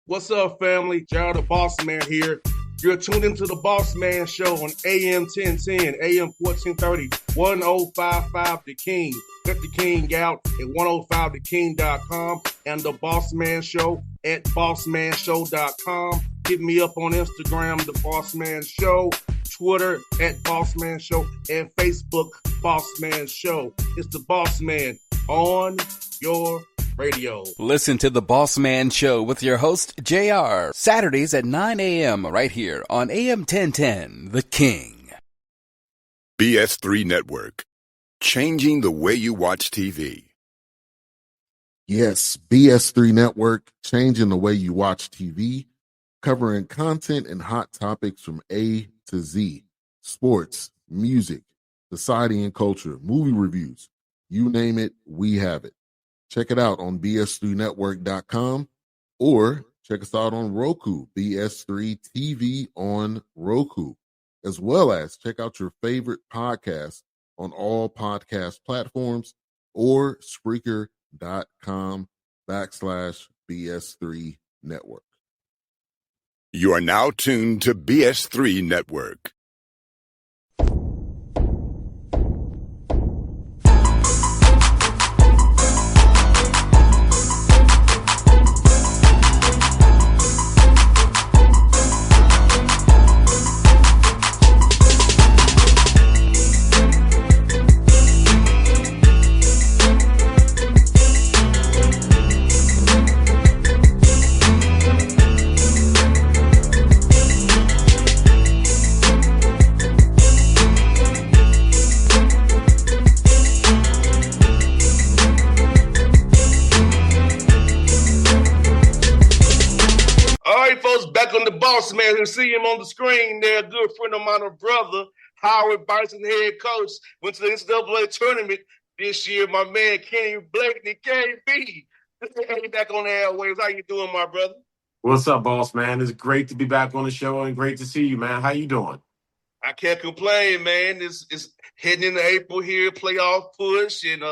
What's up, family? Gerald the Bossman here. You're tuned into the Bossman Show on AM 1010, AM 1430, 1055 The King. Let the King out at 105theking.com and the Bossman Show at bossmanshow.com. Hit me up on Instagram, The Bossman Show, Twitter at Bossman Show, and Facebook, Bossman Show. It's the Bossman on your radio. Listen to the Bossman Show with your host, JR, Saturdays at 9 a.m. right here on AM 1010, The King. BS3 Network, changing the way you watch TV. Yes, BS3 Network, changing the way you watch TV, covering content and hot topics from A to Z, sports, music, society and culture, movie reviews, you name it, we have it. Check it out on bs3network.com or check us out on Roku, BS3 TV on Roku, as well as check out your favorite podcast on all podcast platforms or Spreaker.com/BS3 Network. You are now tuned to BS3 Network. Man, who see him on the screen there, a good friend of mine, a brother, Howard Bison, head coach, went to the NCAA tournament this year. My man, Blakeney, KB. Hey, back on the airwaves. How you doing, my brother? What's up, boss, man? It's great to be back on the show and great to see you, man. How you doing? I can't complain, man. It's heading into April here, playoff push, and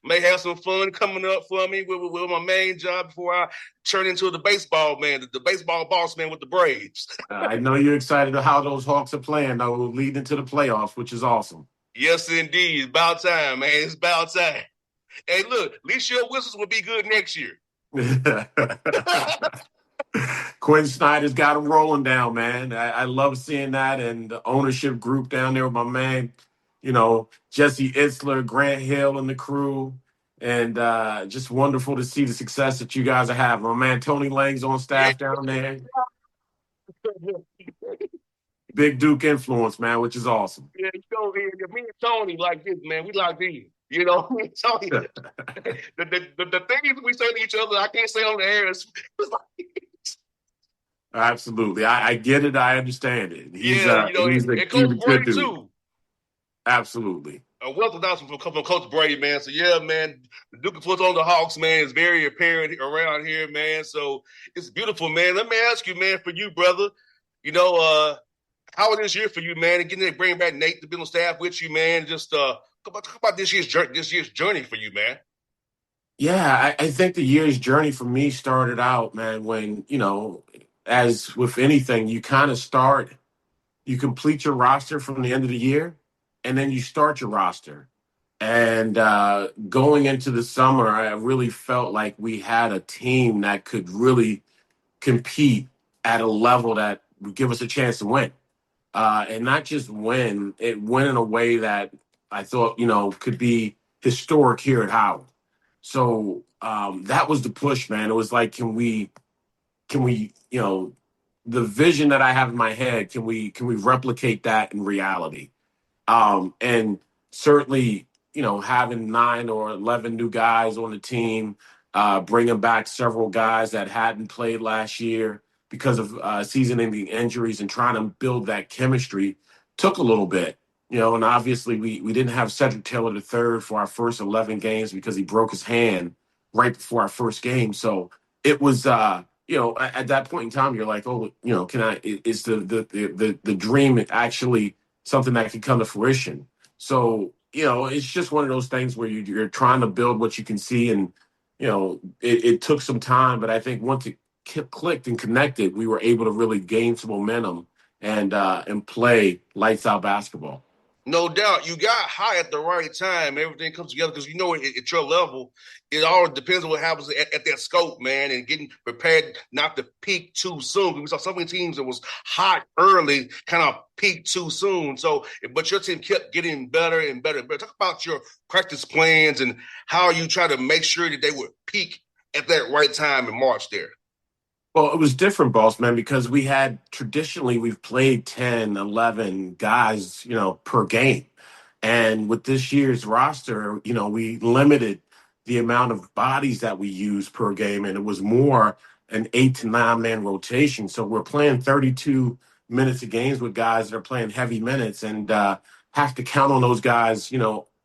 may have some fun coming up for me with my main job before I turn into the baseball man, the baseball boss man with the Braves. I know you're excited about how those Hawks are playing, though, leading into the playoffs, which is awesome. Yes, indeed. It's about time, man. It's about time. Hey, look, at least your whistles will be good next year. Quinn Snyder's got him rolling down, man. I love seeing that, and the ownership group down there with my man, Jesse Itzler, Grant Hill, and the crew, and just wonderful to see the success that you guys are having. My man Tony Lang's on staff down there. Big Duke influence, man, which is awesome. Yeah, me and Tony like this, man. We like these. Me and Tony. the things we say to each other, I can't say on the air. It's like, absolutely. I get it. I understand it. He's and Coach Brady, too. Absolutely. A wealth of knowledge from Coach Brady, man. So, yeah, man, the Duke influence on the Hawks, man, is very apparent around here, man. So, it's beautiful, man. Let me ask you, man, for you, brother, how was this year for you, man? And getting to bring back Nate to be on staff with you, man. Just talk about this year's journey for you, man. Yeah, I think the year's journey for me started out, man, when, as with anything, you kind of you complete your roster from the end of the year, and then you start your roster. And going into the summer, I really felt like we had a team that could really compete at a level that would give us a chance to win. And not just win, it win in a way that I thought, could be historic here at Howard. So that was the push, man. It was like, can we, the vision that I have in my head, can we replicate that in reality? And certainly, having 9 or 11 new guys on the team, bringing back several guys that hadn't played last year because of season-ending injuries and trying to build that chemistry took a little bit. And obviously we didn't have Cedric Taylor III for our first 11 games because he broke his hand right before our first game. So it was, at that point in time, you're like, is the dream actually something that can come to fruition? So, it's just one of those things where you're trying to build what you can see. And, it took some time, but I think once clicked and connected, we were able to really gain some momentum and play lights out basketball. No doubt. You got high at the right time. Everything comes together because at your level, it all depends on what happens at that scope, man, and getting prepared not to peak too soon. We saw so many teams that was hot early, kind of peak too soon. So, but your team kept getting better and better and better. Talk about your practice plans and how you try to make sure that they would peak at that right time in March there. Well, it was different, boss man, because we've played 10, 11 guys, per game. And with this year's roster, we limited the amount of bodies that we use per game, and it was more an 8 to 9 man rotation. So we're playing 32 minutes of games with guys that are playing heavy minutes and have to count on those guys,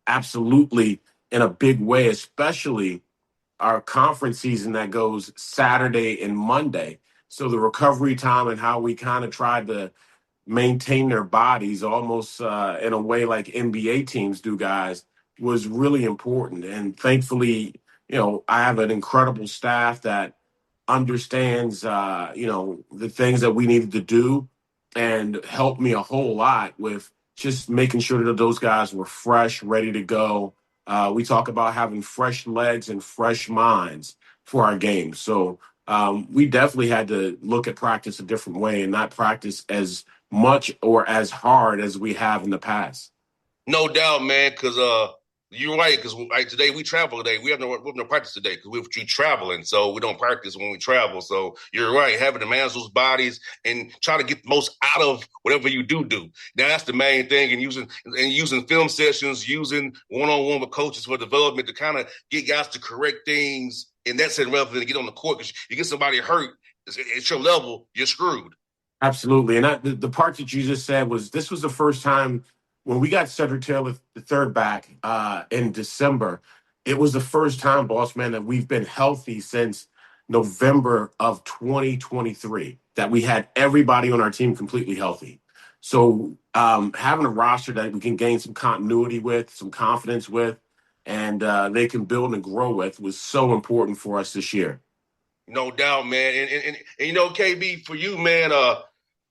absolutely in a big way, especially our conference season that goes Saturday and Monday. So the recovery time and how we kind of tried to maintain their bodies almost in a way like NBA teams do, guys, was really important. And thankfully, I have an incredible staff that understands, the things that we needed to do and helped me a whole lot with just making sure that those guys were fresh, ready to go. We talk about having fresh legs and fresh minds for our games. So we definitely had to look at practice a different way and not practice as much or as hard as we have in the past. No doubt, man, because you're right. Because today we travel today. We have no practice today because we're traveling, so we don't practice when we travel. So you're right, having to manage those bodies and try to get the most out of whatever you do. Now that's the main thing, and using film sessions, using one-on-one with coaches for development to kind of get guys to correct things in that sense rather than get on the court. Because you get somebody hurt at your level, you're screwed. Absolutely. And the part that you just said was this was the first time when we got Cedric Taylor, the third back, in December. It was the first time, boss man, that we've been healthy since November of 2023, that we had everybody on our team completely healthy. So having a roster that we can gain some continuity with, some confidence with, and they can build and grow with was so important for us this year. No doubt, man. And KB, for you, man,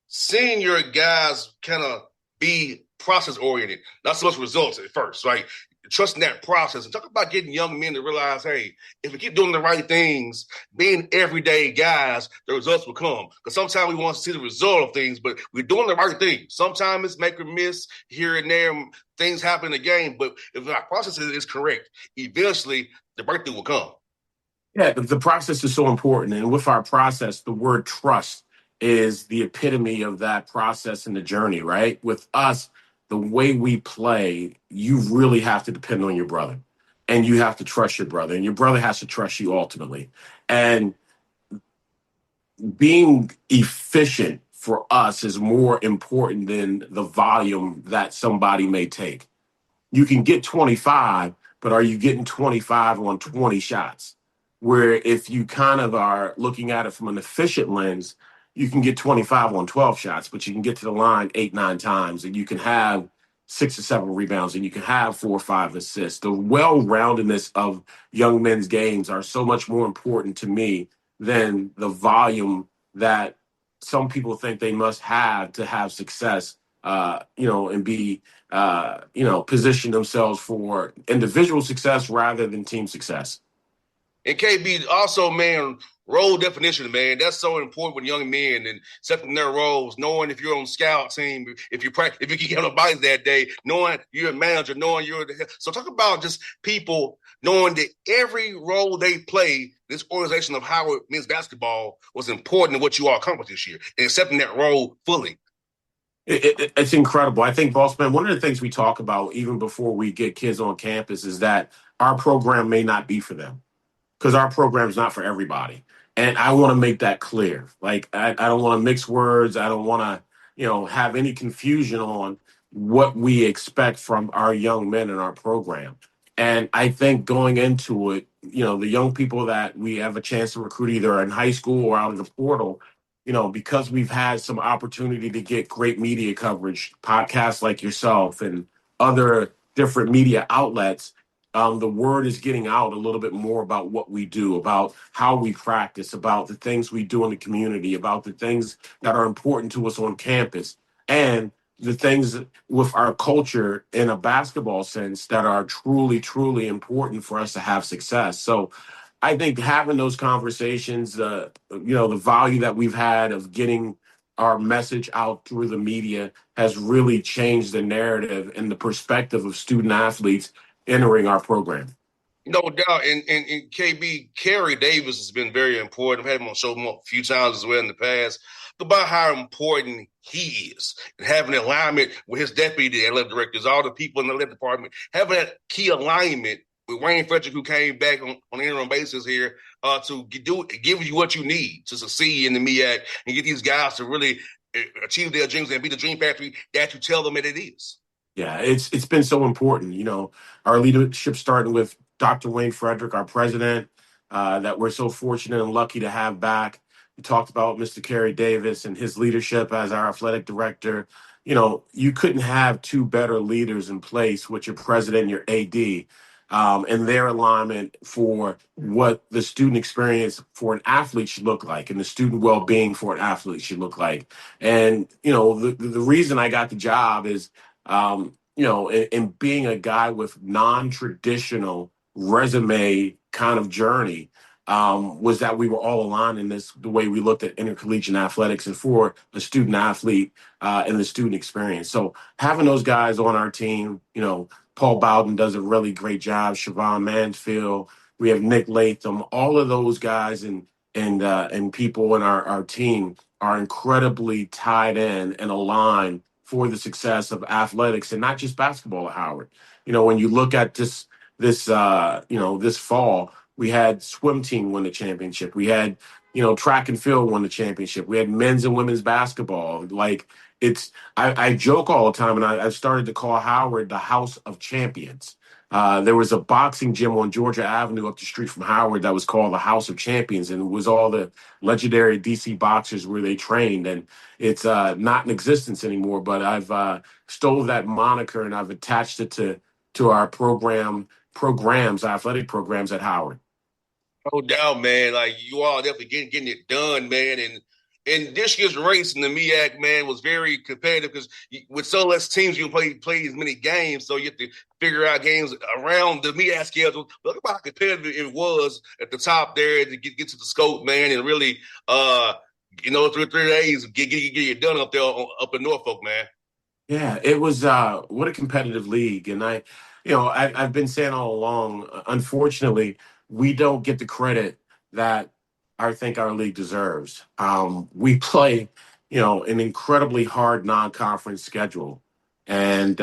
seeing your guys kind of be process oriented, not so much results at first, right? Trusting that process and talk about getting young men to realize, hey, if we keep doing the right things, being everyday guys, the results will come. Because sometimes we want to see the result of things, but we're doing the right thing. Sometimes it's make or miss here and there. Things happen in the game, but if our process is correct, eventually the breakthrough will come. Yeah, the process is so important. And with our process, the word trust is the epitome of that process and the journey, right? With us, the way we play, you really have to depend on your brother and you have to trust your brother and your brother has to trust you ultimately. And being efficient for us is more important than the volume that somebody may take. You can get 25, but are you getting 25 on 20 shots? Where if you kind of are looking at it from an efficient lens, you can get 25 on 12 shots, but you can get to the line 8, 9 times, and you can have 6 or 7 rebounds, and you can have 4 or 5 assists. The well-roundedness of young men's games are so much more important to me than the volume that some people think they must have to have success, and be position themselves for individual success rather than team success. And KB, also, man, role definition, man, that's so important with young men and accepting their roles, knowing if you're on scout team, if you can get on the bikes that day, knowing you're a manager, knowing you're the head. So talk about just people knowing that every role they play, this organization of Howard men's basketball was important in what you all accomplished this year and accepting that role fully. It's incredible. I think, Bossman, one of the things we talk about even before we get kids on campus is that our program may not be for them because our program is not for everybody. And I want to make that clear. Like, I don't want to mix words. I don't want to, have any confusion on what we expect from our young men in our program. And I think going into it, the young people that we have a chance to recruit either in high school or out of the portal, because we've had some opportunity to get great media coverage, podcasts like yourself and other different media outlets, the word is getting out a little bit more about what we do, about how we practice, about the things we do in the community, about the things that are important to us on campus, and the things with our culture in a basketball sense that are truly, truly important for us to have success. So I think having those conversations, the value that we've had of getting our message out through the media has really changed the narrative and the perspective of student athletes entering our program. No doubt. And KB, Kerry Davis has been very important. I've had him on the show a few times as well in the past about how important he is and having alignment with his deputy athletic directors, all the people in the athletic department, having that key alignment with Wayne Frederick, who came back on an interim basis here to give you what you need to succeed in the MEAC and get these guys to really achieve their dreams and be the dream factory that you tell them that it is. Yeah, it's been so important. Our leadership starting with Dr. Wayne Frederick, our president, that we're so fortunate and lucky to have back. We talked about Mr. Kerry Davis and his leadership as our athletic director. You couldn't have two better leaders in place with your president and your AD, and their alignment for what the student experience for an athlete should look like and the student well-being for an athlete should look like. And, the reason I got the job is, in being a guy with non-traditional resume kind of journey, was that we were all aligned in the way we looked at intercollegiate athletics and for a student athlete and the student experience. So having those guys on our team, Paul Bowden does a really great job. Siobhan Mansfield, we have Nick Latham, all of those guys and people in our team are incredibly tied in and aligned for the success of athletics and not just basketball at Howard. When you look at this fall, we had swim team win the championship. We had, track and field won the championship. We had men's and women's basketball. I joke all the time, and I've started to call Howard the House of Champions. There was a boxing gym on Georgia Avenue up the street from Howard that was called the House of Champions, and it was all the legendary DC boxers where they trained. And it's not in existence anymore, but I've stole that moniker and I've attached it to our athletic programs at Howard. No doubt, man. Like you all definitely getting it done, man. And this year's race in the MEAC, man, was very competitive because with so less teams, you play as many games, so you have to figure out games around the MEAC schedule. Look about how competitive it was at the top there to get to the scope, man, and really, 3 days get it done up there up in Norfolk, man. Yeah, it was what a competitive league, and I've been saying all along. Unfortunately, we don't get the credit that I think our league deserves. We play, an incredibly hard non-conference schedule, and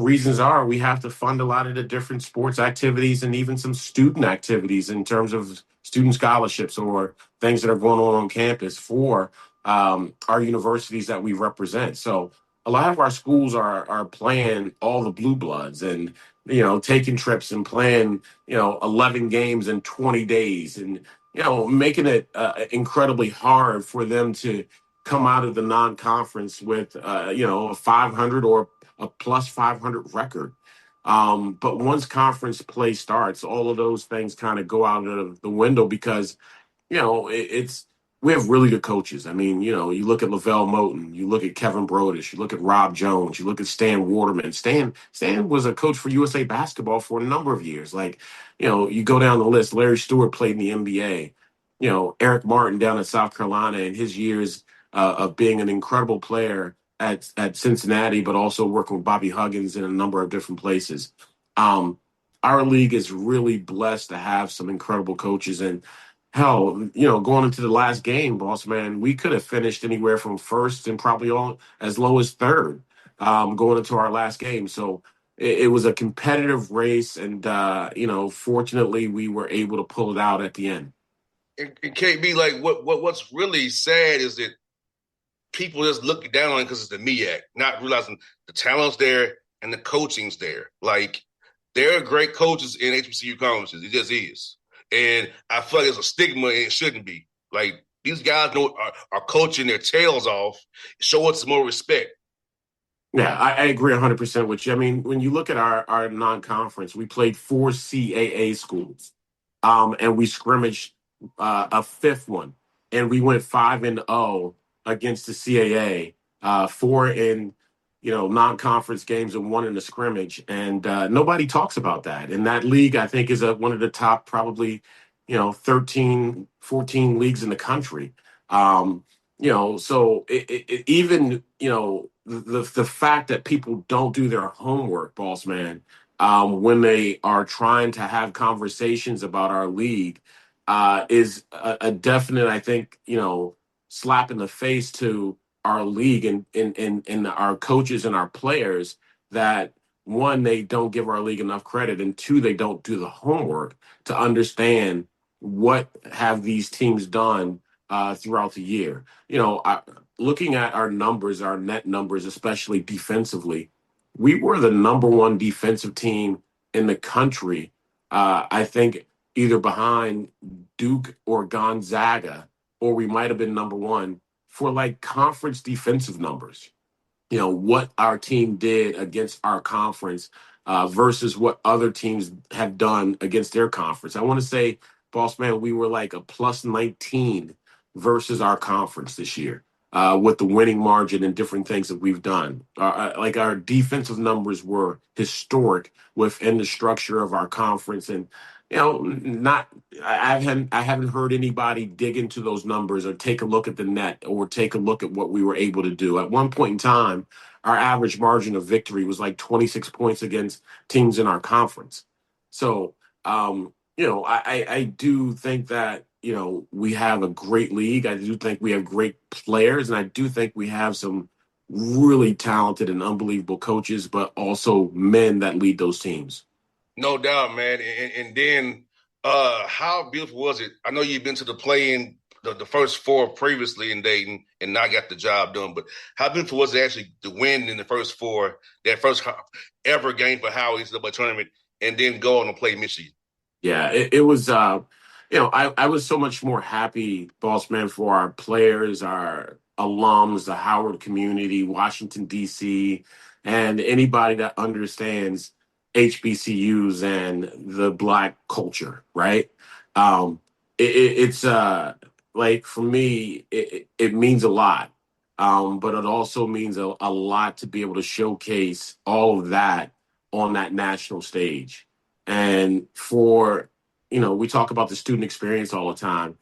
reasons are we have to fund a lot of the different sports activities and even some student activities in terms of student scholarships or things that are going on campus for our universities that we represent. So a lot of our schools are playing all the blue bloods and taking trips and playing 11 games in 20 days and making it incredibly hard for them to come out of the non-conference with a 500 or a plus 500 record. But once conference play starts, all of those things kind of go out of the window because it's we have really good coaches. I mean, you look at Lavelle Moten, you look at Kevin Brodish, you look at Rob Jones, you look at Stan Waterman. Stan was a coach for USA Basketball for a number of years. You go down the list. Larry Stewart played in the NBA. Eric Martin down at South Carolina in his years of being an incredible player at Cincinnati, but also working with Bobby Huggins in a number of different places. Our league is really blessed to have some incredible coaches. And hell, going into the last game, Bossman, we could have finished anywhere from first and probably all as low as third going into our last game. So it was a competitive race, and fortunately, we were able to pull it out at the end. It can't be like what's really sad is that people just look down on it because it's the MEAC, not realizing the talent's there and the coaching's there. Like there are great coaches in HBCU conferences. It just is. And I feel like there's a stigma and it shouldn't be. Like these guys are coaching their tails off. Show us some more respect. Yeah, I agree 100% with you. I mean, when you look at our non-conference, we played four CAA schools, and we scrimmaged a fifth one, and we went 5-0 against the CAA, four in non-conference games and one in the scrimmage, and nobody talks about that. And that league, I think, is one of the top probably 13, 14 leagues in the country. So even the fact that people don't do their homework, boss man, when they are trying to have conversations about our league, is a definite, I think, slap in the face to our league and our coaches and our players that one, they don't give our league enough credit, and two, they don't do the homework to understand what have these teams done throughout the year. Looking at our numbers, our net numbers, especially defensively, we were the number one defensive team in the country. I think either behind Duke or Gonzaga, or we might have been number one for like conference defensive numbers. What our team did against our conference versus what other teams have done against their conference. I want to say, boss man, we were like a plus 19 versus our conference this year with the winning margin and different things that we've done. Like our defensive numbers were historic within the structure of our conference, and not I haven't heard anybody dig into those numbers or take a look at the net or take a look at what we were able to do. At one point in time, our average margin of victory was like 26 points against teams in our conference. So, I do think that, we have a great league. I do think we have great players, and I do think we have some really talented and unbelievable coaches, but also men that lead those teams. No doubt, man. And then how beautiful was it? I know you've been to the play-in, the first four previously in Dayton and not got the job done, but how beautiful was it actually to win in the first four, that first ever game for Howie's NCAA tournament, and then go on and play Michigan? Yeah, it was, I was so much more happy, boss man, for our players, our alums, the Howard community, Washington, D.C., and anybody that understands HBCUs and the Black culture, right? It's like for me, it means a lot. But it also means a lot to be able to showcase all of that on that national stage. And we talk about the student experience all the time.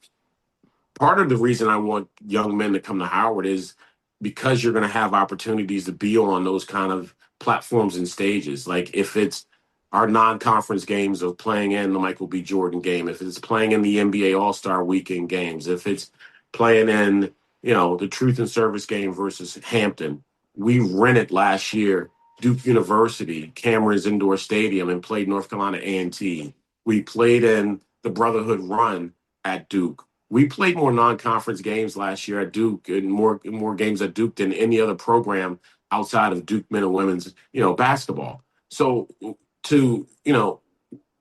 Part of the reason I want young men to come to Howard is because you're going to have opportunities to be on those kind of platforms and stages. Like if it's our non-conference games of playing in the Michael B. Jordan game, if it's playing in the NBA All-Star Weekend games, if it's playing in, the Truth and Service game versus Hampton. We rented last year Duke University, Cameron's Indoor Stadium, and played North Carolina A&T. We played in the Brotherhood Run at Duke. We played more non-conference games last year at Duke and more games at Duke than any other program outside of Duke men and women's, basketball. So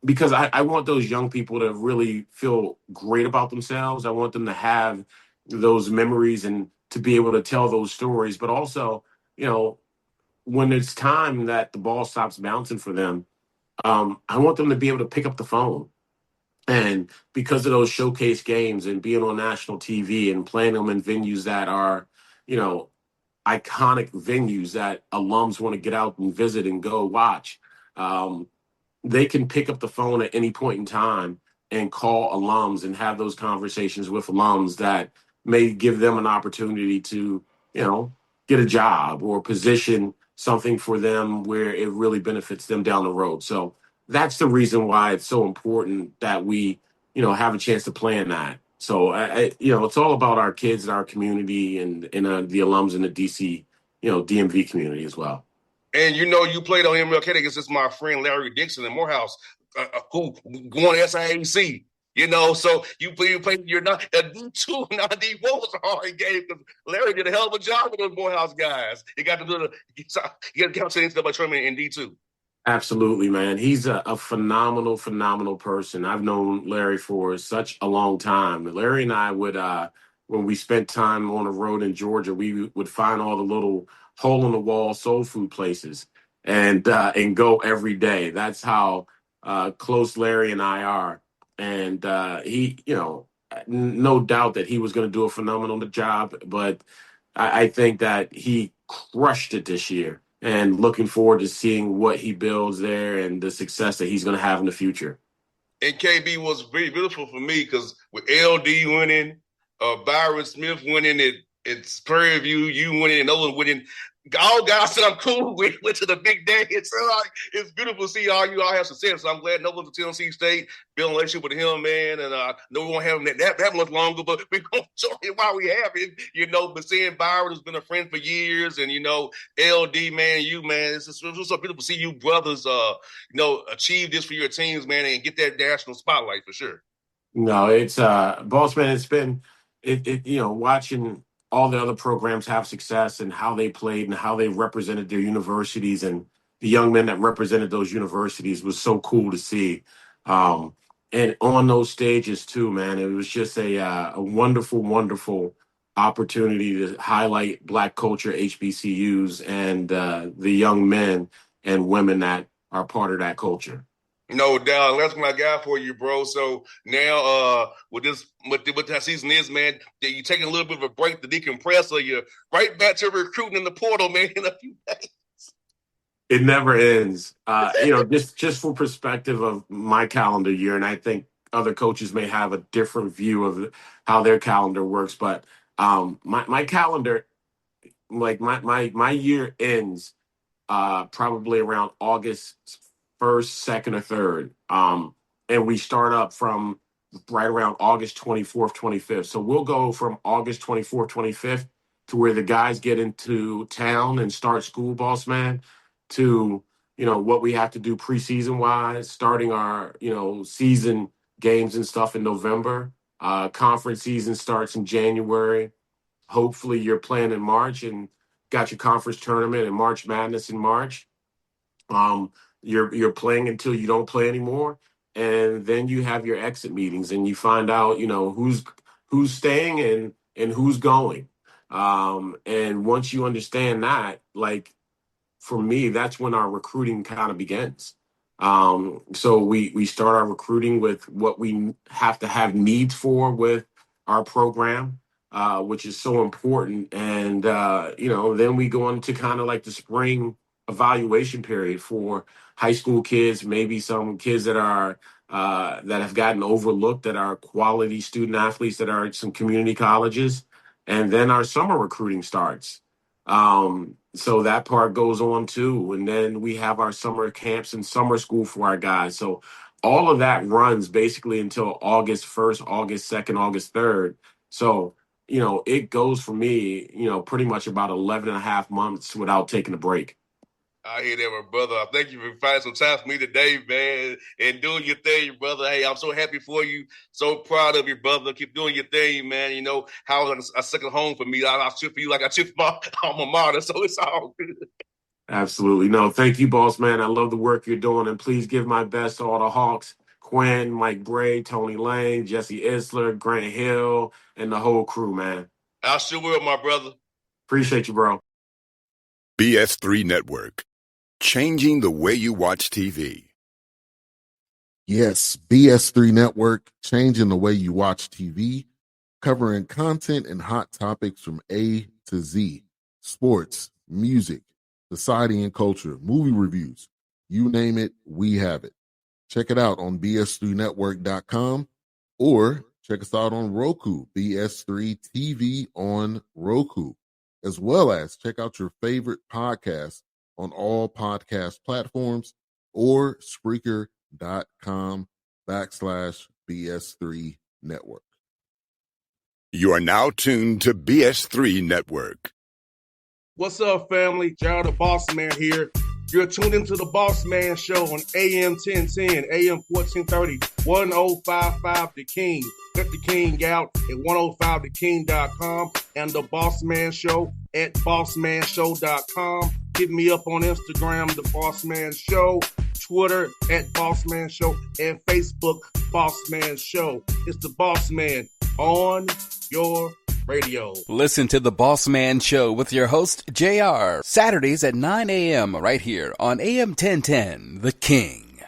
because I want those young people to really feel great about themselves. I want them to have those memories and to be able to tell those stories. But also, when it's time that the ball stops bouncing for them, I want them to be able to pick up the phone. And because of those showcase games and being on national TV and playing them in venues that are, you know, iconic venues that alums want to get out and visit and go watch, they can pick up the phone at any point in time and call alums and have those conversations with alums that may give them an opportunity to, get a job or position something for them where it really benefits them down the road. So that's the reason why it's so important that we, have a chance to plan that. So, it's all about our kids and our community and the alums in the DC, DMV community as well. And you played on MLK against this my friend Larry Dixon in Morehouse, who won SIAC. So you played. You're not a D2, not a D4 was a hard game because Larry did a hell of a job with those Morehouse guys. You got to do you got to count to the tournament in D2. Absolutely, man. He's a phenomenal, phenomenal person. I've known Larry for such a long time. Larry and I would when we spent time on the road in Georgia, we would find all the little hole in the wall soul food places and go every day. That's how close Larry and I are. And he, no doubt that he was going to do a phenomenal job, but I think that he crushed it this year. And looking forward to seeing what he builds there and the success that he's going to have in the future. And KB was very beautiful for me because with LD winning, Byron Smith winning at Prairie View, you winning, and Nolan winning, all guys that I'm cool with went to the big dance. So it's beautiful to see all you all have success. So I'm glad Nolan's at Tennessee State, building a relationship with him, man. And no, we won't have him that much longer, but we're going to show him why we have it, But seeing Byron, who's been a friend for years, and, LD, man, you, man, it's so beautiful to see you brothers, achieve this for your teams, man, and get that national spotlight for sure. No, it's Bossman. It's been watching all the other programs have success and how they played and how they represented their universities and the young men that represented those universities was so cool to see. And on those stages too, man, it was just a wonderful, wonderful opportunity to highlight Black culture, HBCUs, and the young men and women that are part of that culture. No doubt. That's my guy for you, bro. So now with that season is, man, you taking a little bit of a break to decompress, or you're right back to recruiting in the portal, man, in a few days. It never ends. Just for perspective of my calendar year, and I think other coaches may have a different view of how their calendar works, but my calendar, like my year ends probably around August 1st, 2nd, or 3rd. And we start up from right around August 24th, 25th. So we'll go from August 24th, 25th to where the guys get into town and start school, boss man, to, what we have to do preseason wise, starting our, season games and stuff in November. Conference season starts in January. Hopefully you're playing in March and got your conference tournament and March Madness in March. You're playing until you don't play anymore, and then you have your exit meetings and you find out who's staying and who's going. And once you understand that, like for me, that's when our recruiting kind of begins. So we start our recruiting with what we have to have needs for with our program, which is so important. And then we go into kind of like the spring evaluation period for high school kids, maybe some kids that are that have gotten overlooked, that are quality student athletes that are at some community colleges, and then our summer recruiting starts. So that part goes on too, and then we have our summer camps and summer school for our guys. So all of that runs basically until August 1st, August 2nd, August 3rd. So it goes for me, pretty much about 11 and a half months without taking a break. I hear that, my brother. Thank you for finding some time for me today, man, and doing your thing, brother. Hey, I'm so happy for you. So proud of you, brother. Keep doing your thing, man. How it's a second home for me. I cheer for you like I cheer for my alma mater, so it's all good. Absolutely. No, thank you, boss man. I love the work you're doing, and please give my best to all the Hawks. Quinn, Mike Bray, Tony Lane, Jesse Isler, Grant Hill, and the whole crew, man. I sure will, my brother. Appreciate you, bro. BS3 Network. Changing the way you watch TV. Yes, BS3 Network, changing the way you watch TV, covering content and hot topics from A to Z. Sports, music, society and culture, movie reviews. You name it, we have it. Check it out on bs3network.com or check us out on Roku, BS3 TV on Roku, as well as check out your favorite podcast on all podcast platforms or Spreaker.com/BS3 Network. You are now tuned to BS3 Network. What's up, family? Gerald the Bossman here. You're tuned into the Bossman Show on AM 1010, AM 1430, 1055 The King. Let the King out at 105theking.com and the Bossman Show at bossmanshow.com. Hit me up on Instagram, The Bossman Show, Twitter at Bossman Show, and Facebook, Bossman Show. It's the Bossman on your Radio. Listen to the Bossman Show with your host, JR, Saturdays at 9 a.m. right here on AM 1010, The King.